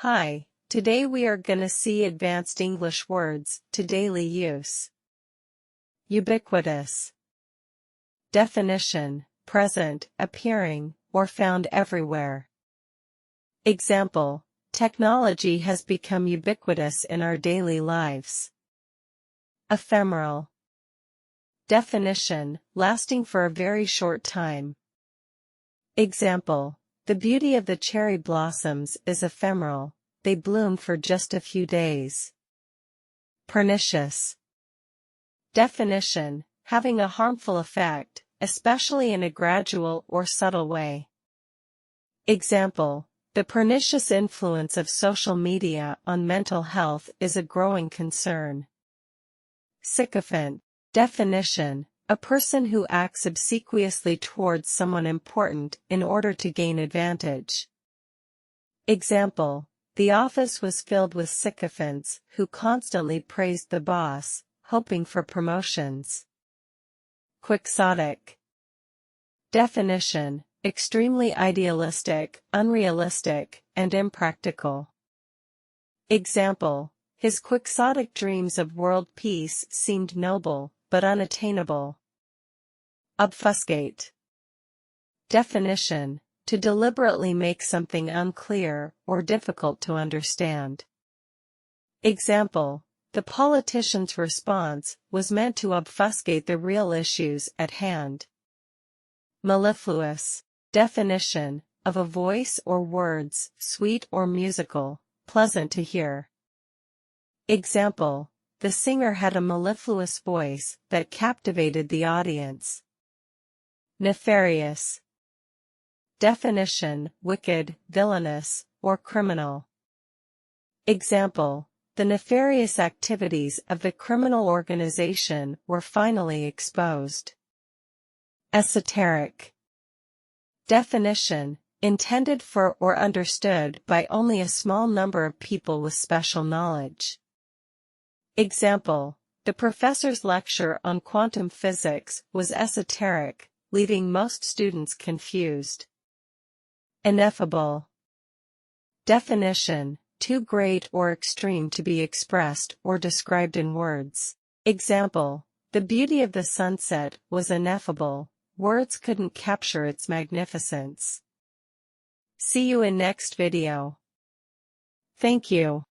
Hi, today we are gonna see advanced English words to daily use. Ubiquitous. Definition: present, appearing, or found everywhere. Example: technology has become ubiquitous in our daily lives. Ephemeral. Definition: lasting for a very short time. Example: the beauty of the cherry blossoms is ephemeral, they bloom for just a few days. Pernicious. Definition: having a harmful effect, especially in a gradual or subtle way. Example: the pernicious influence of social media on mental health is a growing concern. Sycophant. Definition: a person who acts obsequiously towards someone important in order to gain advantage. Example: the office was filled with sycophants who constantly praised the boss, hoping for promotions. Quixotic. Definition: extremely idealistic, unrealistic, and impractical. Example: his quixotic dreams of world peace seemed noble, but unattainable. Obfuscate. Definition: to deliberately make something unclear or difficult to understand. Example: the politician's response was meant to obfuscate the real issues at hand. Mellifluous. Definition: of a voice or words, sweet or musical, pleasant to hear. Example: the singer had a mellifluous voice that captivated the audience. Nefarious. Definition: wicked, villainous, or criminal. Example: the nefarious activities of the criminal organization were finally exposed. Esoteric. Definition: intended for or understood by only a small number of people with special knowledge. Example: the professor's lecture on quantum physics was esoteric, leaving most students confused. Ineffable. Definition: too great or extreme to be expressed or described in words. Example: the beauty of the sunset was ineffable, words couldn't capture its magnificence. See you in next video. Thank you.